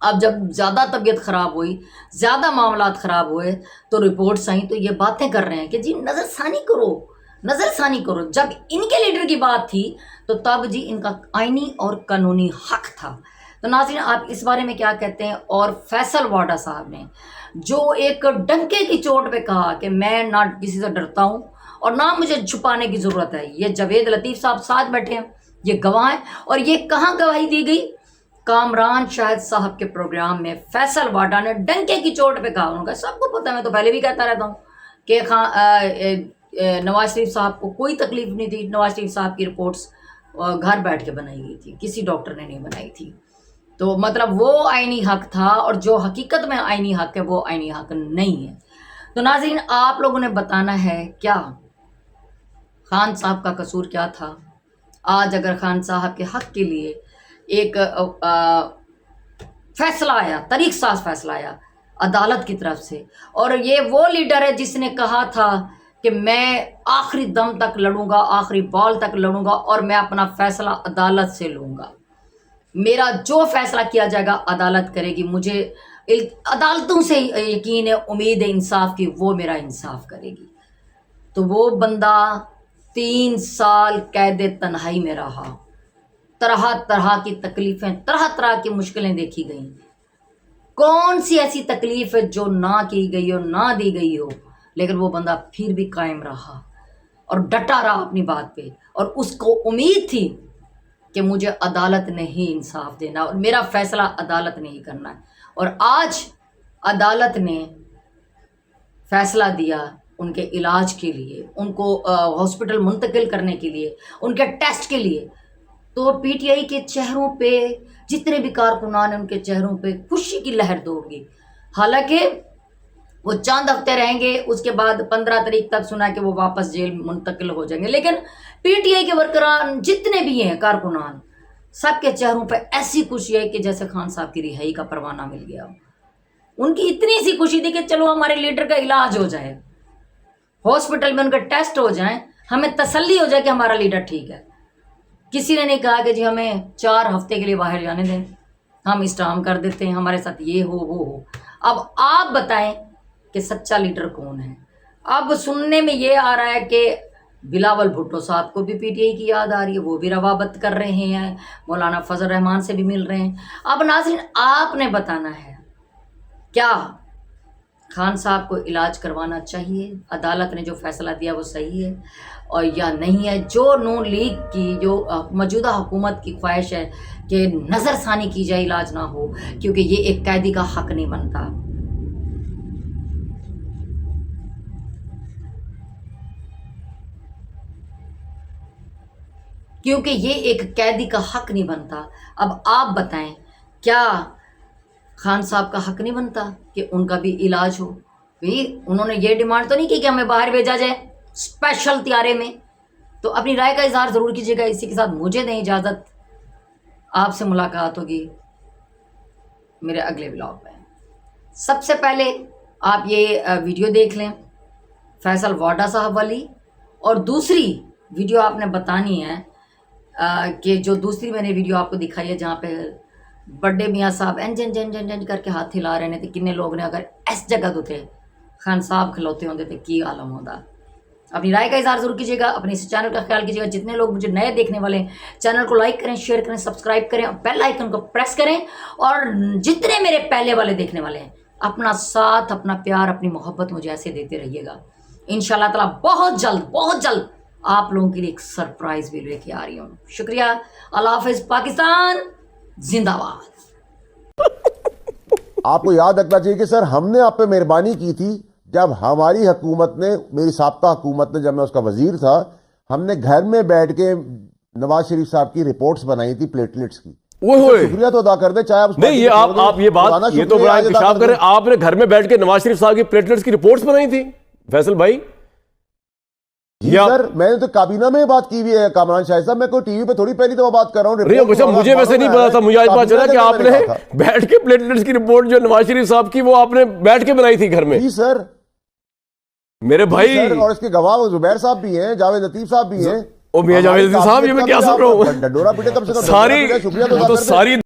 اب جب زیادہ طبیعت خراب ہوئی، زیادہ معاملات خراب ہوئے تو رپورٹس آئیں تو یہ باتیں کر رہے ہیں کہ جی نظر ثانی کرو، نظر ثانی کرو۔ جب ان کے لیڈر کی بات تھی تو تب جی ان کا آئینی اور قانونی حق تھا۔ تو ناظرین آپ اس بارے میں کیا کہتے ہیں؟ اور فیصل واڈا صاحب نے جو ایک ڈنکے کی چوٹ پہ کہا کہ میں نہ کسی سے ڈرتا ہوں اور نہ مجھے چھپانے کی ضرورت ہے، یہ جاوید لطیف صاحب ساتھ بیٹھے ہیں، یہ گواہ ہیں۔ اور یہ کہاں گواہی دی گئی؟ کامران شاہد صاحب کے پروگرام میں فیصل واڈا نے ڈنکے کی چوٹ پہ کہا، انہوں نے کہا سب کو پتہ ہے، میں تو پہلے بھی کہتا رہتا ہوں کہ نواز شریف صاحب کو کوئی تکلیف نہیں تھی، نواز شریف صاحب کی رپورٹس گھر بیٹھ کے بنائی گئی تھی، کسی ڈاکٹر نے نہیں بنائی تھی۔ تو مطلب وہ آئینی حق تھا، اور جو حقیقت میں آئینی حق ہے وہ آئینی حق نہیں ہے۔ تو ناظرین آپ لوگوں نے بتانا ہے کیا خان صاحب کا قصور کیا تھا۔ آج اگر خان صاحب کے حق کے لیے ایک فیصلہ آیا، طریق ساز فیصلہ آیا عدالت کی طرف سے، اور یہ وہ لیڈر ہے جس نے کہا تھا کہ میں آخری دم تک لڑوں گا، آخری بال تک لڑوں گا، اور میں اپنا فیصلہ عدالت سے لوں گا، میرا جو فیصلہ کیا جائے گا عدالت کرے گی، مجھے عدالتوں سے یقین ہے، امید ہے انصاف کی، وہ میرا انصاف کرے گی۔ تو وہ بندہ 3 سال قید تنہائی میں رہا، طرح طرح کی تکلیفیں، طرح طرح کی مشکلیں دیکھی گئیں۔ کون سی ایسی تکلیف ہے جو نہ کی گئی ہو، نہ دی گئی ہو، لیکن وہ بندہ پھر بھی قائم رہا اور ڈٹا رہا اپنی بات پہ، اور اس کو امید تھی کہ مجھے عدالت نے ہی انصاف دینا اور میرا فیصلہ عدالت نے ہی کرنا ہے۔ اور آج عدالت نے فیصلہ دیا ان کے علاج کے لیے، ان کو ہاسپٹل منتقل کرنے کے لیے، ان کے ٹیسٹ کے لیے۔ تو پی ٹی آئی کے چہروں پہ، جتنے بھی کارکنان ہیں ان کے چہروں پہ خوشی کی لہر دوڑ گئی۔ حالانکہ وہ چند ہفتے رہیں گے، اس کے بعد 15 تاریخ تک سنا کہ وہ واپس جیل منتقل ہو جائیں گے، لیکن پی ٹی آئی کے ورکران جتنے بھی ہیں کارکنان، سب کے چہروں پہ ایسی خوشی ہے کہ جیسے خان صاحب کی رہائی کا پروانہ مل گیا۔ ان کی اتنی سی خوشی تھی کہ چلو ہمارے لیڈر کا علاج ہو جائے، ہاسپٹل میں ان کے ٹیسٹ ہو جائیں، ہمیں تسلی ہو جائے کہ ہمارا لیڈر ٹھیک ہے۔ کسی نے نہیں کہا کہ جی ہمیں 4 ہفتے کے لیے باہر جانے دیں، ہم اسٹام کر دیتے ہیں، ہمارے ساتھ یہ ہو وہ ہو۔ اب آپ بتائیں کہ سچا لیڈر کون ہے؟ اب سننے میں یہ آ رہا ہے کہ بلاول بھٹو صاحب کو بھی پی ٹی آئی کی یاد آ رہی ہے، وہ بھی روابط کر رہے ہیں، مولانا فضل الرحمان سے بھی مل رہے ہیں۔ اب ناظرین آپ نے بتانا ہے کیا خان صاحب کو علاج کروانا چاہیے، عدالت نے جو فیصلہ دیا وہ صحیح ہے اور یا نہیں ہے؟ جو نون لیگ کی جو موجودہ حکومت کی خواہش ہے کہ نظر ثانی کی جائے، علاج نہ ہو، کیونکہ یہ ایک قیدی کا حق نہیں بنتا۔ کیونکہ یہ ایک قیدی کا حق نہیں بنتا۔ اب آپ بتائیں کیا خان صاحب کا حق نہیں بنتا کہ ان کا بھی علاج ہو؟ انہوں نے یہ ڈیمانڈ تو نہیں کی کہ ہمیں باہر بھیجا جائے اسپیشل طیارے میں؟ تو اپنی رائے کا اظہار ضرور کیجیے گا۔ اسی کے ساتھ مجھے دیں اجازت، آپ سے ملاقات ہوگی میرے اگلے ولاگ میں۔ سب سے پہلے آپ یہ ویڈیو دیکھ لیں فیصل واڈا صاحب والی، اور دوسری ویڈیو آپ نے بتانی ہے کہ جو دوسری میں نے ویڈیو آپ کو دکھائی ہے جہاں پہ بڑے میاں صاحب انج کر کے ہاتھ ہلا رہے تھے، کتنے لوگ نے اگر اس جگہ تو تھے خان صاحب کھلوتے ہوتے تھے کی عالم ہوتا۔ اپنی رائے کا اظہار ضرور کیجیے گا، اپنے اس چینل کا خیال کیجیے گا۔ جتنے لوگ مجھے نئے دیکھنے والے ہیں چینل کو لائک کریں، شیئر کریں، سبسکرائب کریں، بیل آئیکن کو پریس کریں، اور جتنے میرے پہلے والے دیکھنے والے ہیں اپنا ساتھ، اپنا پیار، اپنی محبت مجھے ایسے دیتے رہیے گا۔ انشاءاللہ تعالیٰ بہت جلد آپ لوگوں کے لیے ایک سرپرائز بھی لے کے آ رہی ہوں۔ شکریہ، اللہ حافظ، پاکستان زندہ باد۔ آپ کو یاد رکھنا چاہیے کہ سر ہم نے آپ پہ مہربانی کی تھی جب ہماری حکومت نے، میری سابقہ حکومت نے، جب میں اس کا وزیر تھا، ہم نے گھر میں بیٹھ کے نواز شریف صاحب کی رپورٹس بنائی تھی پلیٹلیٹس کی۔ شکریہ تو ادا کر دیں، چاہے آپ نہیں، یہ آپ یہ بات یہ تو بڑا انکشاف کریں، آپ نے گھر میں بیٹھ کے نواز شریف صاحب کی پلیٹلیٹس کی رپورٹس بنائی تھی فیصل بھائی؟ جی سر، میں نے تو کابینہ میں بات کی ہوئی ہے کامران شاہد صاحب، میں کوئی ٹی وی پہ تھوڑی پہلی دفعہ بات کر رہا ہوں۔ مجھے ویسے نہیں پتا تھا، مجھے آج پتا چلا کہ آپ نے بیٹھ کے پلیٹلیٹس کی رپورٹ جو نواز شریف صاحب کی وہ آپ نے بیٹھ کے بنائی تھی گھر میں۔ جی سر، میرے بھائی، اور اس کے گواہ زبیر صاحب بھی ہیں، جاوید لطیف صاحب بھی ہیں۔ او میاں جاوید لطیف صاحب، یہ میں کیا سن رہا ہوں، ڈنڈورا پیٹے کم سے کم، ساری